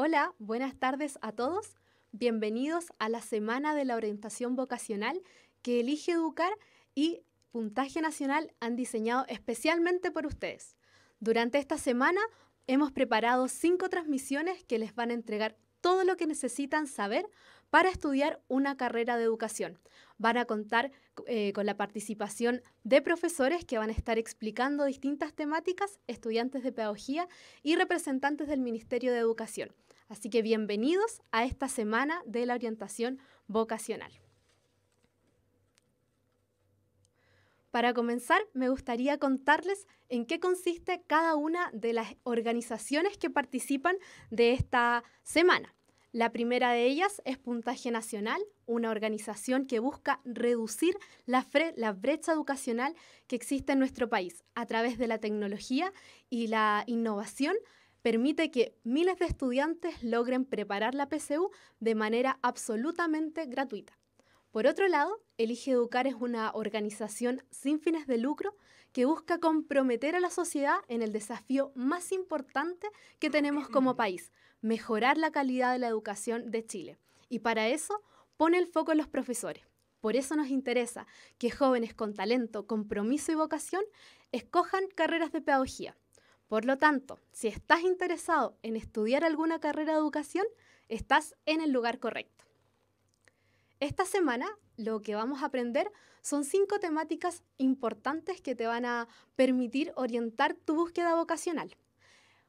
Hola, buenas tardes a todos. Bienvenidos a la Semana de la Orientación Vocacional que Elige Educar y Puntaje Nacional han diseñado especialmente por ustedes. Durante esta semana hemos preparado 5 transmisiones que les van a entregar todo lo que necesitan saber para estudiar una carrera de educación. Van a contar con la participación de profesores que van a estar explicando distintas temáticas, estudiantes de pedagogía y representantes del Ministerio de Educación. Así que bienvenidos a esta semana de la orientación vocacional. Para comenzar, me gustaría contarles en qué consiste cada una de las organizaciones que participan de esta semana. La primera de ellas es Puntaje Nacional, una organización que busca reducir la brecha educacional que existe en nuestro país a través de la tecnología y la innovación. Permite que miles de estudiantes logren preparar la PSU de manera absolutamente gratuita. Por otro lado, Elige Educar es una organización sin fines de lucro que busca comprometer a la sociedad en el desafío más importante que tenemos como país, mejorar la calidad de la educación de Chile. Y para eso pone el foco en los profesores. Por eso nos interesa que jóvenes con talento, compromiso y vocación escojan carreras de pedagogía. Por lo tanto, si estás interesado en estudiar alguna carrera de educación, estás en el lugar correcto. Esta semana lo que vamos a aprender son 5 temáticas importantes que te van a permitir orientar tu búsqueda vocacional.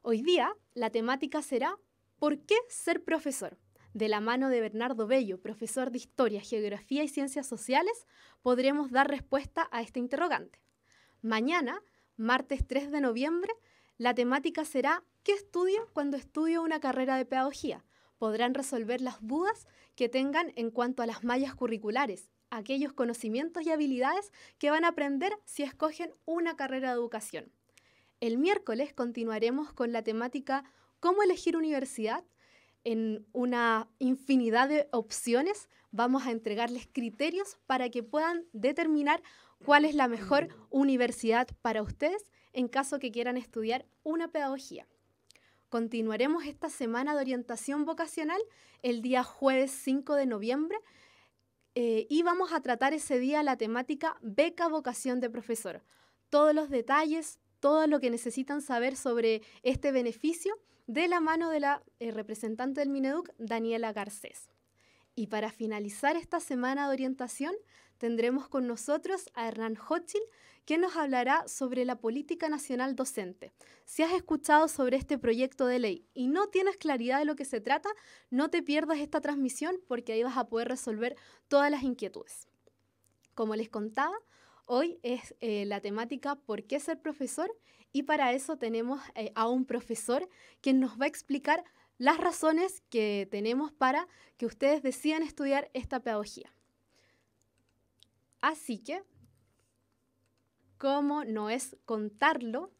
Hoy día la temática será ¿por qué ser profesor? De la mano de Bernardo Bello, profesor de Historia, Geografía y Ciencias Sociales, podremos dar respuesta a este interrogante. Mañana, martes 3 de noviembre, la temática será ¿qué estudio cuando estudio una carrera de pedagogía? Podrán resolver las dudas que tengan en cuanto a las mallas curriculares, aquellos conocimientos y habilidades que van a aprender si escogen una carrera de educación. El miércoles continuaremos con la temática ¿cómo elegir universidad? En una infinidad de opciones vamos a entregarles criterios para que puedan determinar cuál es la mejor universidad para ustedes en caso que quieran estudiar una pedagogía. Continuaremos esta semana de orientación vocacional el día jueves 5 de noviembre y vamos a tratar ese día la temática beca vocación de profesor. Todos los detalles, todo lo que necesitan saber sobre este beneficio de la mano de la representante del Mineduc, Daniela Garcés. Y para finalizar esta semana de orientación, tendremos con nosotros a Hernán Hochil, que nos hablará sobre la Política Nacional Docente. Si has escuchado sobre este proyecto de ley y no tienes claridad de lo que se trata, no te pierdas esta transmisión porque ahí vas a poder resolver todas las inquietudes. Como les contaba, hoy es la temática ¿por qué ser profesor? Y para eso tenemos a un profesor que nos va a explicar las razones que tenemos para que ustedes decidan estudiar esta pedagogía. Así que, como no es contarlo,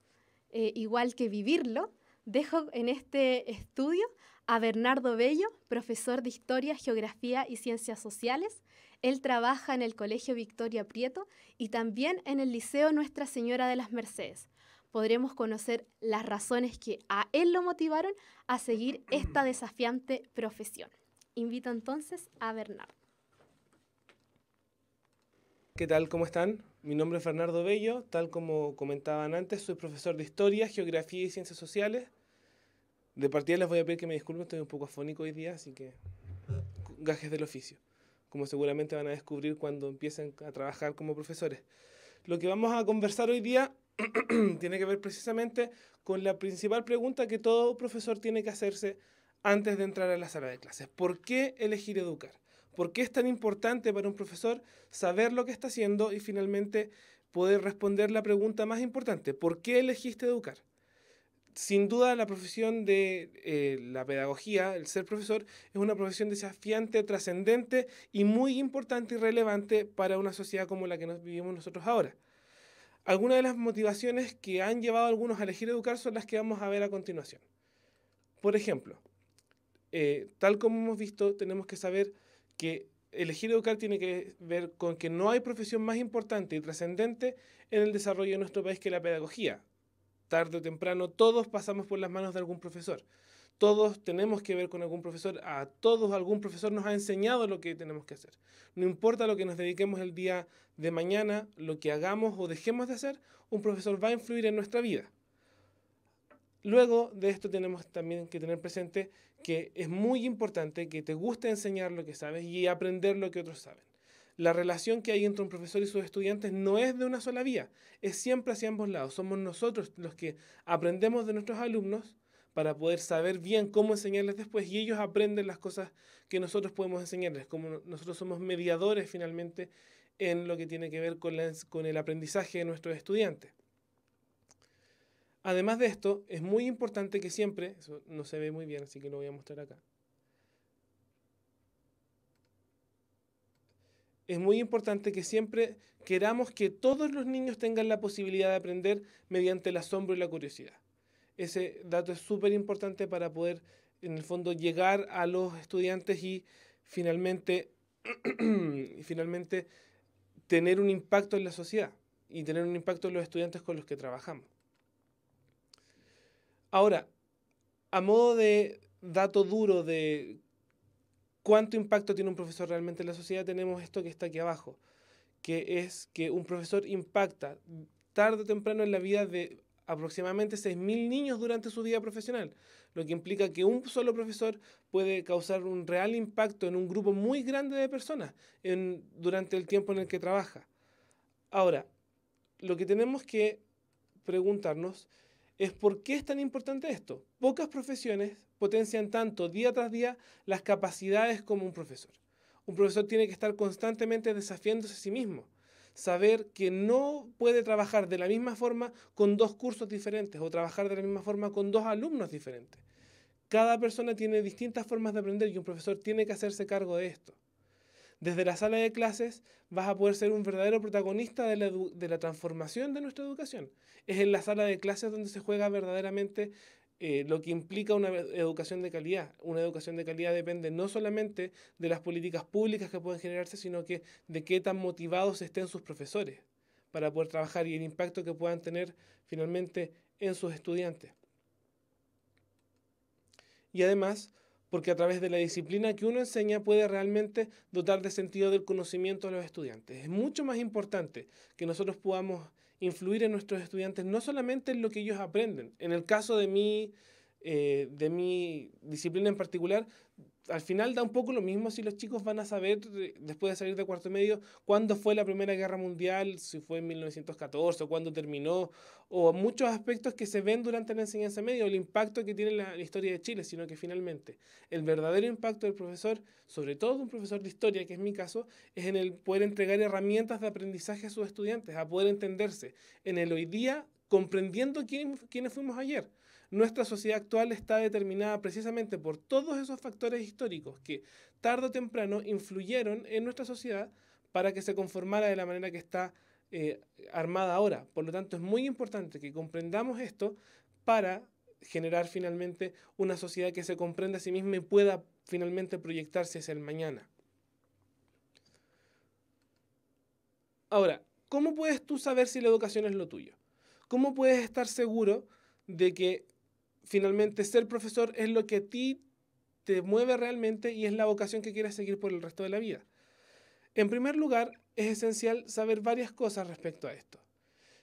igual que vivirlo, dejo en este estudio a Bernardo Bello, profesor de Historia, Geografía y Ciencias Sociales. Él trabaja en el Colegio Victoria Prieto y también en el Liceo Nuestra Señora de las Mercedes. Podremos conocer las razones que a él lo motivaron a seguir esta desafiante profesión. Invito entonces a Bernardo. ¿Qué tal? ¿Cómo están? Mi nombre es Bernardo Bello, tal como comentaban antes, soy profesor de Historia, Geografía y Ciencias Sociales. De partida les voy a pedir que me disculpen, estoy un poco afónico hoy día, así que gajes del oficio, como seguramente van a descubrir cuando empiecen a trabajar como profesores. Lo que vamos a conversar hoy día tiene que ver precisamente con la principal pregunta que todo profesor tiene que hacerse antes de entrar a la sala de clases. ¿Por qué elegir educar? ¿Por qué es tan importante para un profesor saber lo que está haciendo y finalmente poder responder la pregunta más importante? ¿Por qué elegiste educar? Sin duda la profesión de la pedagogía, el ser profesor, es una profesión desafiante, trascendente y muy importante y relevante para una sociedad como la que nos vivimos nosotros ahora. Algunas de las motivaciones que han llevado a algunos a elegir educar son las que vamos a ver a continuación. Por ejemplo, tal como hemos visto, tenemos que saber que elegir educar tiene que ver con que no hay profesión más importante y trascendente en el desarrollo de nuestro país que la pedagogía. Tarde o temprano todos pasamos por las manos de algún profesor. Todos tenemos que ver con algún profesor, a todos algún profesor nos ha enseñado lo que tenemos que hacer. No importa lo que nos dediquemos el día de mañana, lo que hagamos o dejemos de hacer, un profesor va a influir en nuestra vida. Luego de esto tenemos también que tener presente que es muy importante que te guste enseñar lo que sabes y aprender lo que otros saben. La relación que hay entre un profesor y sus estudiantes no es de una sola vía, es siempre hacia ambos lados. Somos nosotros los que aprendemos de nuestros alumnos para poder saber bien cómo enseñarles después y ellos aprenden las cosas que nosotros podemos enseñarles, como nosotros somos mediadores finalmente en lo que tiene que ver con el aprendizaje de nuestros estudiantes. Además de esto, es muy importante que siempre, eso no se ve muy bien, así que lo voy a mostrar acá. Es muy importante que siempre queramos que todos los niños tengan la posibilidad de aprender mediante el asombro y la curiosidad. Ese dato es súper importante para poder, en el fondo, llegar a los estudiantes y finalmente, tener un impacto en la sociedad y tener un impacto en los estudiantes con los que trabajamos. Ahora, a modo de dato duro de cuánto impacto tiene un profesor realmente en la sociedad, tenemos esto que está aquí abajo, que es que un profesor impacta tarde o temprano en la vida de aproximadamente 6.000 niños durante su vida profesional, lo que implica que un solo profesor puede causar un real impacto en un grupo muy grande de personas durante el tiempo en el que trabaja. Ahora, lo que tenemos que preguntarnos es por qué es tan importante esto. Pocas profesiones potencian tanto día tras día las capacidades como un profesor. Un profesor tiene que estar constantemente desafiándose a sí mismo. Saber que no puede trabajar de la misma forma con dos cursos diferentes o trabajar de la misma forma con dos alumnos diferentes. Cada persona tiene distintas formas de aprender y un profesor tiene que hacerse cargo de esto. Desde la sala de clases vas a poder ser un verdadero protagonista de la transformación de nuestra educación. Es en la sala de clases donde se juega verdaderamente lo que implica una educación de calidad. Una educación de calidad depende no solamente de las políticas públicas que pueden generarse, sino que de qué tan motivados estén sus profesores para poder trabajar y el impacto que puedan tener finalmente en sus estudiantes. Y además, porque a través de la disciplina que uno enseña puede realmente dotar de sentido del conocimiento a los estudiantes. Es mucho más importante que nosotros podamos influir en nuestros estudiantes no solamente en lo que ellos aprenden. En el caso de mi disciplina en particular, al final da un poco lo mismo si los chicos van a saber, después de salir de cuarto medio, cuándo fue la Primera Guerra Mundial, si fue en 1914 o cuándo terminó, o muchos aspectos que se ven durante la enseñanza media, o el impacto que tiene la historia de Chile, sino que finalmente el verdadero impacto del profesor, sobre todo de un profesor de historia, que es mi caso, es en el poder entregar herramientas de aprendizaje a sus estudiantes, a poder entenderse en el hoy día, comprendiendo quiénes fuimos ayer. Nuestra sociedad actual está determinada precisamente por todos esos factores históricos que tarde o temprano influyeron en nuestra sociedad para que se conformara de la manera que está armada ahora. Por lo tanto, es muy importante que comprendamos esto para generar finalmente una sociedad que se comprenda a sí misma y pueda finalmente proyectarse hacia el mañana. Ahora, ¿cómo puedes tú saber si la educación es lo tuyo? ¿Cómo puedes estar seguro de que finalmente ser profesor es lo que a ti te mueve realmente y es la vocación que quieres seguir por el resto de la vida? En primer lugar, es esencial saber varias cosas respecto a esto.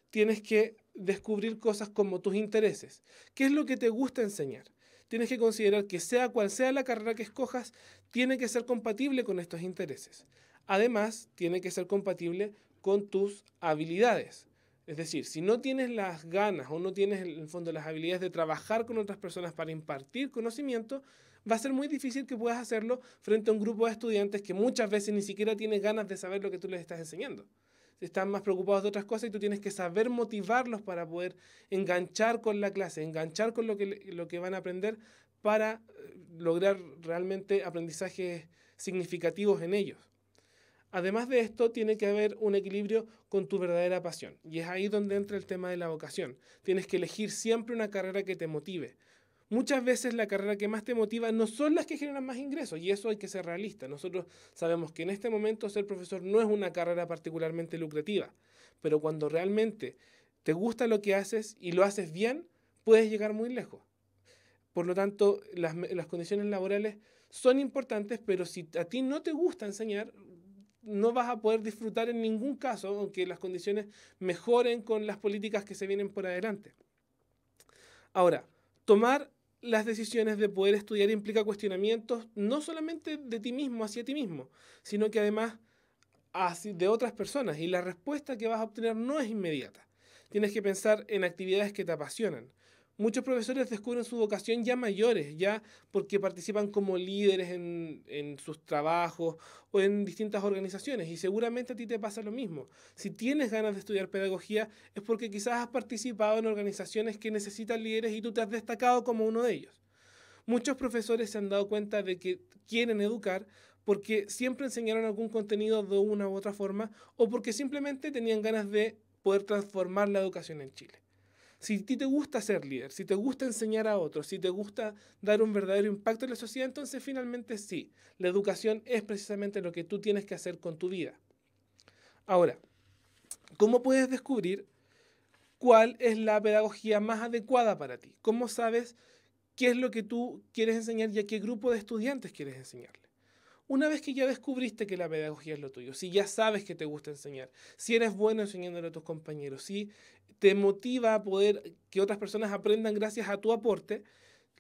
Tienes que descubrir cosas como tus intereses. ¿Qué es lo que te gusta enseñar? Tienes que considerar que sea cual sea la carrera que escojas, tiene que ser compatible con estos intereses. Además, tiene que ser compatible con tus habilidades. Es decir, si no tienes las ganas o no tienes en el fondo las habilidades de trabajar con otras personas para impartir conocimiento, va a ser muy difícil que puedas hacerlo frente a un grupo de estudiantes que muchas veces ni siquiera tienen ganas de saber lo que tú les estás enseñando. Están más preocupados de otras cosas y tú tienes que saber motivarlos para poder enganchar con la clase, enganchar con lo que van a aprender para lograr realmente aprendizajes significativos en ellos. Además de esto, tiene que haber un equilibrio con tu verdadera pasión. Y es ahí donde entra el tema de la vocación. Tienes que elegir siempre una carrera que te motive. Muchas veces la carrera que más te motiva no son las que generan más ingresos, y eso hay que ser realista. Nosotros sabemos que en este momento ser profesor no es una carrera particularmente lucrativa, pero cuando realmente te gusta lo que haces y lo haces bien, puedes llegar muy lejos. Por lo tanto, las condiciones laborales son importantes, pero si a ti no te gusta enseñar, no vas a poder disfrutar en ningún caso, aunque las condiciones mejoren con las políticas que se vienen por adelante. Ahora, tomar las decisiones de poder estudiar implica cuestionamientos no solamente de ti mismo hacia ti mismo, sino que además de otras personas, y la respuesta que vas a obtener no es inmediata. Tienes que pensar en actividades que te apasionan. Muchos profesores descubren su vocación ya mayores, ya porque participan como líderes en sus trabajos o en distintas organizaciones, y seguramente a ti te pasa lo mismo. Si tienes ganas de estudiar pedagogía es porque quizás has participado en organizaciones que necesitan líderes y tú te has destacado como uno de ellos. Muchos profesores se han dado cuenta de que quieren educar porque siempre enseñaron algún contenido de una u otra forma o porque simplemente tenían ganas de poder transformar la educación en Chile. Si a ti te gusta ser líder, si te gusta enseñar a otros, si te gusta dar un verdadero impacto en la sociedad, entonces finalmente sí, la educación es precisamente lo que tú tienes que hacer con tu vida. Ahora, ¿cómo puedes descubrir cuál es la pedagogía más adecuada para ti? ¿Cómo sabes qué es lo que tú quieres enseñar y a qué grupo de estudiantes quieres enseñarle? Una vez que ya descubriste que la pedagogía es lo tuyo, si ya sabes que te gusta enseñar, si eres bueno enseñándole a tus compañeros, si te motiva a poder que otras personas aprendan gracias a tu aporte,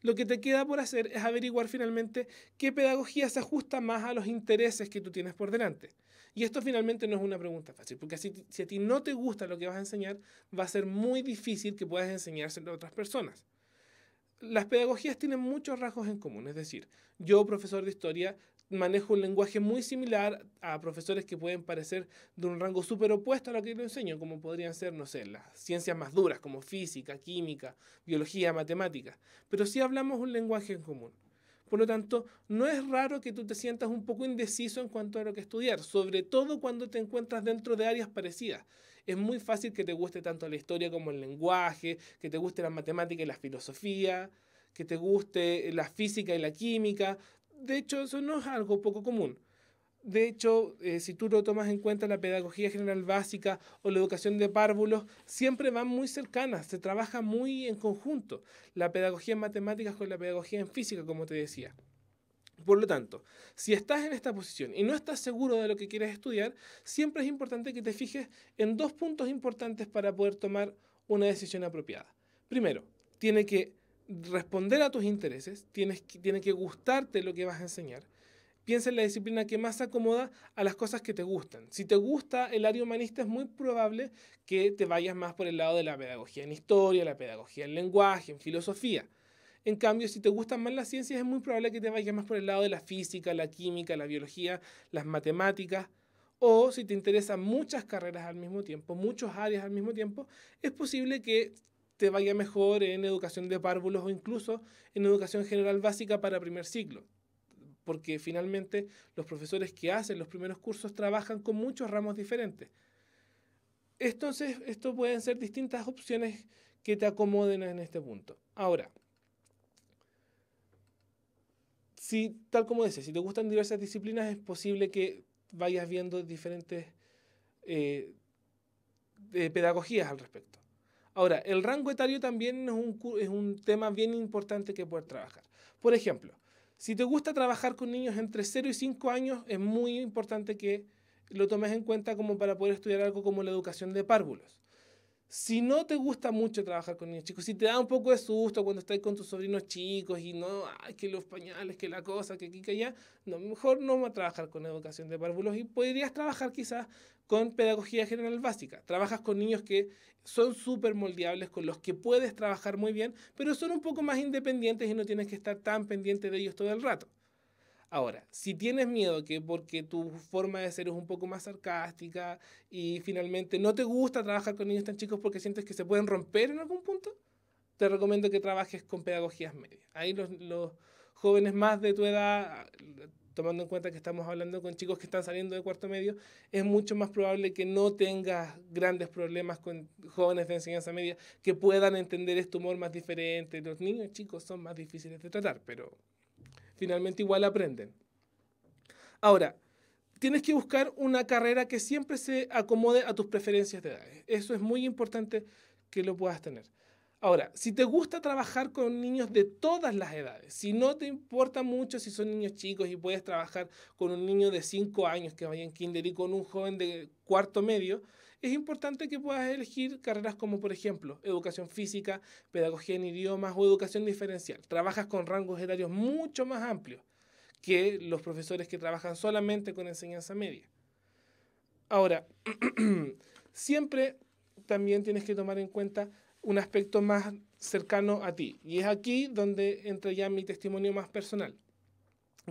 lo que te queda por hacer es averiguar finalmente qué pedagogía se ajusta más a los intereses que tú tienes por delante. Y esto finalmente no es una pregunta fácil, porque si a ti no te gusta lo que vas a enseñar, va a ser muy difícil que puedas enseñárselo a otras personas. Las pedagogías tienen muchos rasgos en común, es decir, yo, profesor de historia, manejo un lenguaje muy similar a profesores que pueden parecer de un rango súper opuesto a lo que yo enseño, como podrían ser, no sé, las ciencias más duras, como física, química, biología, matemáticas, pero sí hablamos un lenguaje en común. Por lo tanto, no es raro que tú te sientas un poco indeciso en cuanto a lo que estudiar, sobre todo cuando te encuentras dentro de áreas parecidas. Es muy fácil que te guste tanto la historia como el lenguaje, que te guste la matemática y la filosofía, que te guste la física y la química. De hecho, eso no es algo poco común. De hecho, si tú lo tomas en cuenta, la pedagogía general básica o la educación de párvulos siempre van muy cercanas, se trabaja muy en conjunto. La pedagogía en matemáticas con la pedagogía en física, como te decía. Por lo tanto, si estás en esta posición y no estás seguro de lo que quieres estudiar, siempre es importante que te fijes en dos puntos importantes para poder tomar una decisión apropiada. Primero, tiene que responder a tus intereses, tiene que gustarte lo que vas a enseñar. Piensa en la disciplina que más se acomoda a las cosas que te gustan. Si te gusta el área humanista, es muy probable que te vayas más por el lado de la pedagogía en historia, la pedagogía en lenguaje, en filosofía. En cambio, si te gustan más las ciencias, es muy probable que te vayas más por el lado de la física, la química, la biología, las matemáticas. O si te interesan muchas carreras al mismo tiempo, muchas áreas al mismo tiempo, es posible que te vaya mejor en educación de párvulos o incluso en educación general básica para primer ciclo. Porque finalmente los profesores que hacen los primeros cursos trabajan con muchos ramos diferentes. Entonces, esto pueden ser distintas opciones que te acomoden en este punto. Ahora, si, tal como decía, si te gustan diversas disciplinas, es posible que vayas viendo diferentes pedagogías al respecto. Ahora, el rango etario también es un tema bien importante que poder trabajar. Por ejemplo, si te gusta trabajar con niños entre 0 y 5 años, es muy importante que lo tomes en cuenta como para poder estudiar algo como la educación de párvulos. Si no te gusta mucho trabajar con niños chicos, si te da un poco de susto cuando estás con tus sobrinos chicos y no, ay, que los pañales, que la cosa, que aquí, que allá, no, mejor no vas a trabajar con educación de párvulos y podrías trabajar quizás con pedagogía general básica. Trabajas con niños que son súper moldeables, con los que puedes trabajar muy bien, pero son un poco más independientes y no tienes que estar tan pendiente de ellos todo el rato. Ahora, si tienes miedo que porque tu forma de ser es un poco más sarcástica y finalmente no te gusta trabajar con niños tan chicos porque sientes que se pueden romper en algún punto, te recomiendo que trabajes con pedagogías medias. Ahí los jóvenes más de tu edad, tomando en cuenta que estamos hablando con chicos que están saliendo de cuarto medio, es mucho más probable que no tengas grandes problemas con jóvenes de enseñanza media que puedan entender este humor más diferente. Los niños chicos son más difíciles de tratar, pero finalmente igual aprenden. Ahora, tienes que buscar una carrera que siempre se acomode a tus preferencias de edades. Eso es muy importante que lo puedas tener. Ahora, si te gusta trabajar con niños de todas las edades, si no te importa mucho si son niños chicos y puedes trabajar con un niño de 5 años que vaya en kinder y con un joven de cuarto medio, es importante que puedas elegir carreras como, por ejemplo, educación física, pedagogía en idiomas o educación diferencial. Trabajas con rangos etarios mucho más amplios que los profesores que trabajan solamente con enseñanza media. Ahora, siempre también tienes que tomar en cuenta un aspecto más cercano a ti. Y es aquí donde entra ya mi testimonio más personal.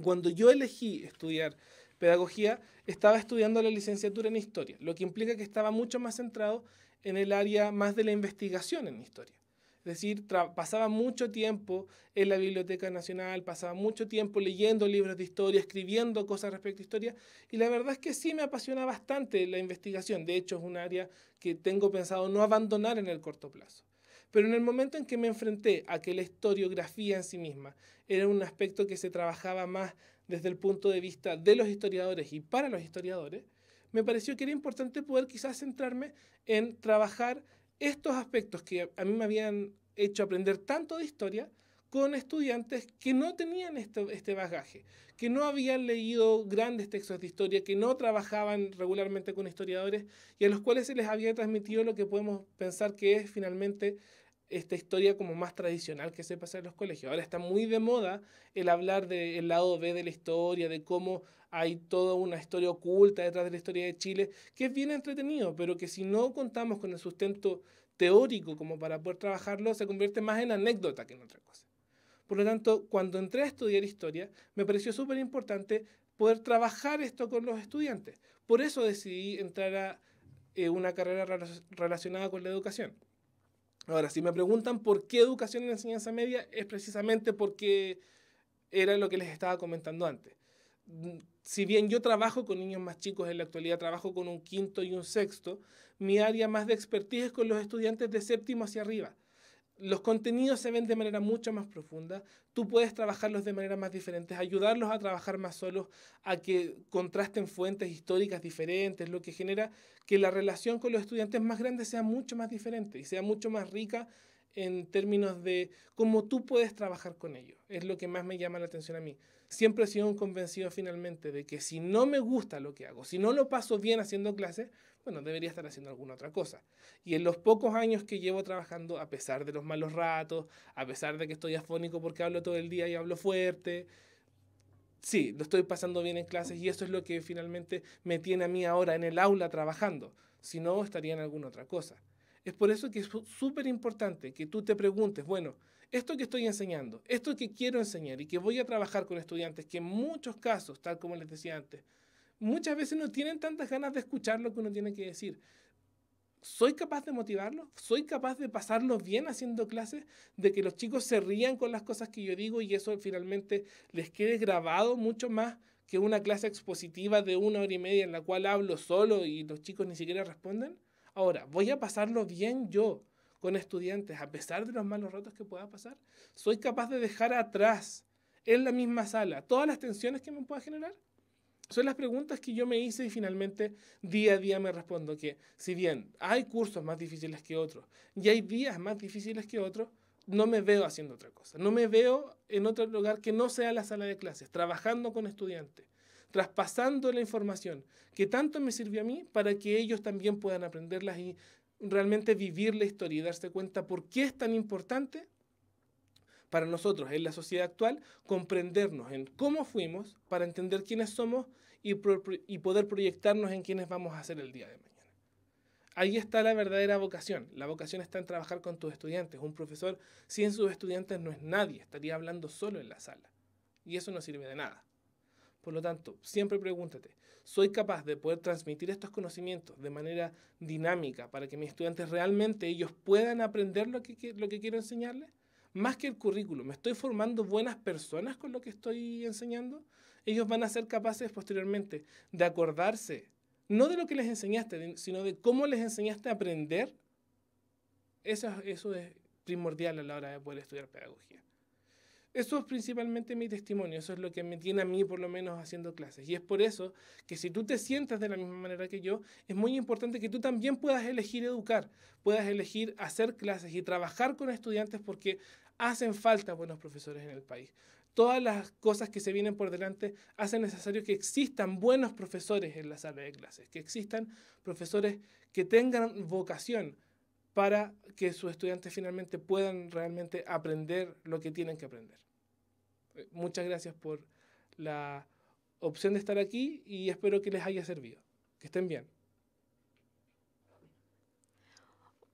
Cuando yo elegí estudiar pedagogía, estaba estudiando la licenciatura en historia, lo que implica que estaba mucho más centrado en el área más de la investigación en historia. Es decir, pasaba mucho tiempo en la Biblioteca Nacional, pasaba mucho tiempo leyendo libros de historia, escribiendo cosas respecto a historia, y la verdad es que sí me apasiona bastante la investigación. De hecho, es un área que tengo pensado no abandonar en el corto plazo. Pero en el momento en que me enfrenté a que la historiografía en sí misma era un aspecto que se trabajaba más desde el punto de vista de los historiadores y para los historiadores, me pareció que era importante poder quizás centrarme en trabajar estos aspectos que a mí me habían hecho aprender tanto de historia con estudiantes que no tenían este bagaje, que no habían leído grandes textos de historia, que no trabajaban regularmente con historiadores y a los cuales se les había transmitido lo que podemos pensar que es finalmente esta historia como más tradicional que se pasa en los colegios. Ahora está muy de moda el hablar del lado B de la historia, de cómo hay toda una historia oculta detrás de la historia de Chile, que es bien entretenido, pero que si no contamos con el sustento teórico como para poder trabajarlo, se convierte más en anécdota que en otra cosa. Por lo tanto, cuando entré a estudiar historia, me pareció súper importante poder trabajar esto con los estudiantes. Por eso decidí entrar a una carrera relacionada con la educación. Ahora, si me preguntan por qué educación en enseñanza media, es precisamente porque era lo que les estaba comentando antes. Si bien yo trabajo con niños más chicos en la actualidad, trabajo con un quinto y un sexto, mi área más de expertise es con los estudiantes de séptimo hacia arriba. Los contenidos se ven de manera mucho más profunda, tú puedes trabajarlos de manera más diferente, ayudarlos a trabajar más solos, a que contrasten fuentes históricas diferentes, lo que genera que la relación con los estudiantes más grandes sea mucho más diferente y sea mucho más rica en términos de cómo tú puedes trabajar con ellos. Es lo que más me llama la atención a mí. Siempre he sido un convencido finalmente de que si no me gusta lo que hago, si no lo paso bien haciendo clases, bueno, debería estar haciendo alguna otra cosa. Y en los pocos años que llevo trabajando, a pesar de los malos ratos, a pesar de que estoy afónico porque hablo todo el día y hablo fuerte, sí, lo estoy pasando bien en clases y eso es lo que finalmente me tiene a mí ahora en el aula trabajando. Si no, estaría en alguna otra cosa. Es por eso que es súper importante que tú te preguntes, bueno, esto que estoy enseñando, esto que quiero enseñar y que voy a trabajar con estudiantes que en muchos casos, tal como les decía antes, muchas veces no tienen tantas ganas de escuchar lo que uno tiene que decir. ¿Soy capaz de motivarlos? ¿Soy capaz de pasarlos bien haciendo clases? ¿De que los chicos se rían con las cosas que yo digo y eso finalmente les quede grabado mucho más que una clase expositiva de 1 hora y media en la cual hablo solo y los chicos ni siquiera responden? Ahora, ¿voy a pasarlo bien yo con estudiantes a pesar de los malos ratos que pueda pasar? ¿Soy capaz de dejar atrás en la misma sala todas las tensiones que me pueda generar? Son las preguntas que yo me hice y finalmente día a día me respondo que si bien hay cursos más difíciles que otros y hay días más difíciles que otros, no me veo haciendo otra cosa. No me veo en otro lugar que no sea la sala de clases, trabajando con estudiantes, traspasando la información que tanto me sirvió a mí para que ellos también puedan aprenderlas y realmente vivir la historia y darse cuenta por qué es tan importante para nosotros en la sociedad actual comprendernos en cómo fuimos para entender quiénes somos y poder proyectarnos en quiénes vamos a ser el día de mañana. Ahí está la verdadera vocación. La vocación está en trabajar con tus estudiantes. Un profesor sin sus estudiantes no es nadie, estaría hablando solo en la sala. Y eso no sirve de nada. Por lo tanto, siempre pregúntate, ¿soy capaz de poder transmitir estos conocimientos de manera dinámica para que mis estudiantes realmente ellos puedan aprender lo que quiero enseñarles? Más que el currículum, ¿me estoy formando buenas personas con lo que estoy enseñando? Ellos van a ser capaces posteriormente de acordarse, no de lo que les enseñaste, sino de cómo les enseñaste a aprender. Eso es primordial a la hora de poder estudiar pedagogía. Eso es principalmente mi testimonio, eso es lo que me tiene a mí por lo menos haciendo clases. Y es por eso que si tú te sientas de la misma manera que yo, es muy importante que tú también puedas elegir educar, puedas elegir hacer clases y trabajar con estudiantes porque hacen falta buenos profesores en el país. Todas las cosas que se vienen por delante hacen necesario que existan buenos profesores en la sala de clases, que existan profesores que tengan vocación para que sus estudiantes finalmente puedan realmente aprender lo que tienen que aprender. Muchas gracias por la opción de estar aquí y espero que les haya servido. Que estén bien.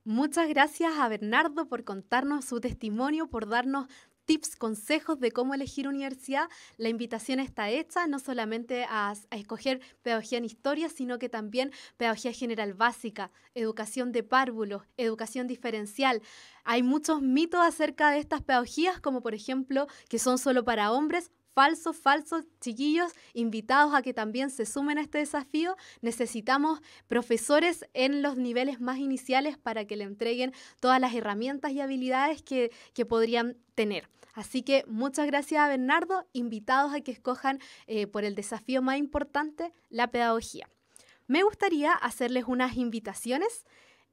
Muchas gracias a Bernardo por contarnos su testimonio, por darnos tips, consejos de cómo elegir universidad. La invitación está hecha no solamente a escoger pedagogía en historia, sino que también pedagogía general básica, educación de párvulos, educación diferencial. Hay muchos mitos acerca de estas pedagogías, como por ejemplo que son solo para hombres. Falsos, chiquillos, invitados a que también se sumen a este desafío. Necesitamos profesores en los niveles más iniciales para que le entreguen todas las herramientas y habilidades que podrían tener. Así que muchas gracias a Bernardo, invitados a que escojan por el desafío más importante, la pedagogía. Me gustaría hacerles unas invitaciones.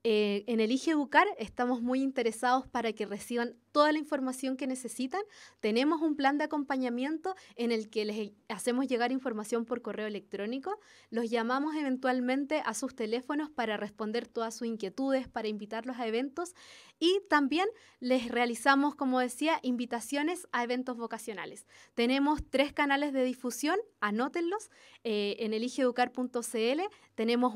En Elige Educar estamos muy interesados para que reciban toda la información que necesitan. Tenemos un plan de acompañamiento en el que les hacemos llegar información por correo electrónico. Los llamamos eventualmente a sus teléfonos para responder todas sus inquietudes, para invitarlos a eventos y también les realizamos, como decía, invitaciones a eventos vocacionales. Tenemos 3 canales de difusión, anótenlos, en eligeeducar.cl tenemos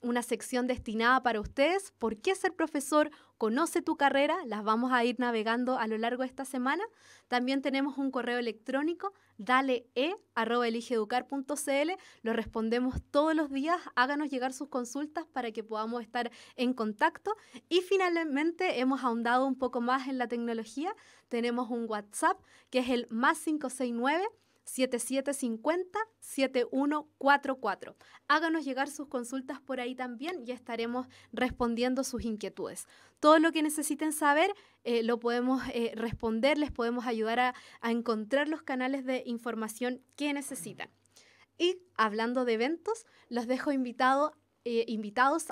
una sección destinada para ustedes. ¿Por qué ser profesor? Conoce tu carrera. Las vamos a ir navegando a lo largo de esta semana. También tenemos un correo electrónico, dalea@eligeeducar.cl. Lo respondemos todos los días. Háganos llegar sus consultas para que podamos estar en contacto. Y finalmente hemos ahondado un poco más en la tecnología. Tenemos un WhatsApp que es el +569 7750-7144. Háganos llegar sus consultas por ahí también y estaremos respondiendo sus inquietudes. Todo lo que necesiten saber lo podemos responder, les podemos ayudar a encontrar los canales de información que necesitan. Y hablando de eventos, los dejo invitados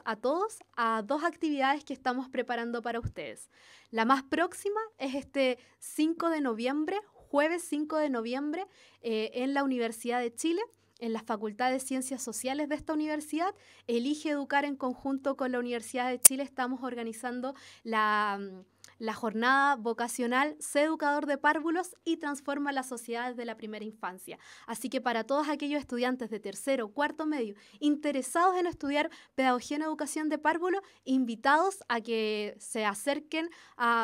a todos a 2 actividades que estamos preparando para ustedes. La más próxima es este 5 de noviembre, jueves 5 de noviembre, en la Universidad de Chile, en la Facultad de Ciencias Sociales de esta universidad. Elige Educar en conjunto con la Universidad de Chile. Estamos organizando la jornada vocacional Sé Educador de Párvulos y Transforma la Sociedad desde la primera infancia. Así que para todos aquellos estudiantes de tercero, cuarto medio, interesados en estudiar pedagogía en educación de párvulos, invitados a que se acerquen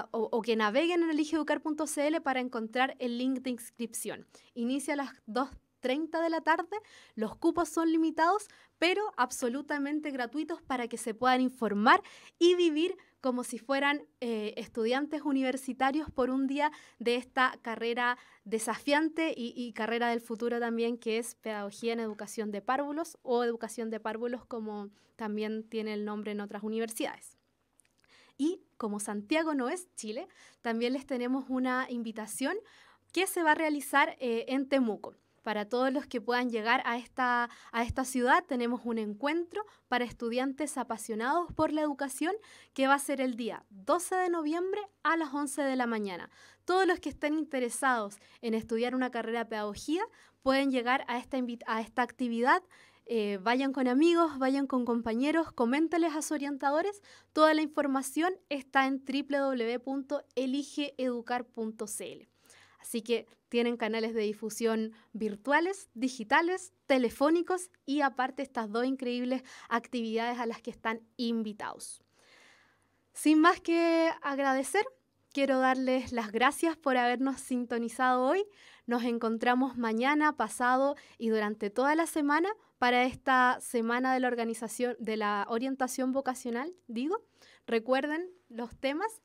o que naveguen en eligeeducar.cl para encontrar el link de inscripción. Inicia a las 2:30 de la tarde, los cupos son limitados, pero absolutamente gratuitos para que se puedan informar y vivir como si fueran estudiantes universitarios por un día de esta carrera desafiante y carrera del futuro también, que es Pedagogía en Educación de Párvulos o Educación de Párvulos, como también tiene el nombre en otras universidades. Y como Santiago no es Chile, también les tenemos una invitación que se va a realizar en Temuco. Para todos los que puedan llegar a esta ciudad, tenemos un encuentro para estudiantes apasionados por la educación que va a ser el día 12 de noviembre a las 11 de la mañana. Todos los que estén interesados en estudiar una carrera de pedagogía pueden llegar a esta actividad. Vayan con amigos, vayan con compañeros, coméntenles a sus orientadores. Toda la información está en www.eligeeducar.cl. Así que tienen canales de difusión virtuales, digitales, telefónicos y aparte estas 2 increíbles actividades a las que están invitados. Sin más que agradecer, quiero darles las gracias por habernos sintonizado hoy. Nos encontramos mañana, pasado y durante toda la semana para esta semana de la organización de la orientación vocacional, Recuerden los temas.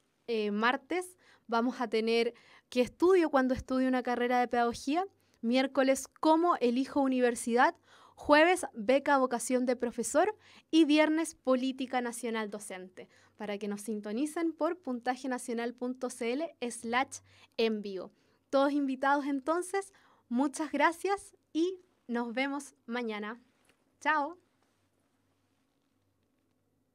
Martes vamos a tener ¿qué estudio cuando estudio una carrera de pedagogía? Miércoles, ¿cómo elijo universidad? Jueves, beca vocación de profesor. Y viernes, política nacional docente. Para que nos sintonicen por puntajenacional.cl/envío. todos invitados entonces. Muchas gracias y nos vemos mañana. Chao.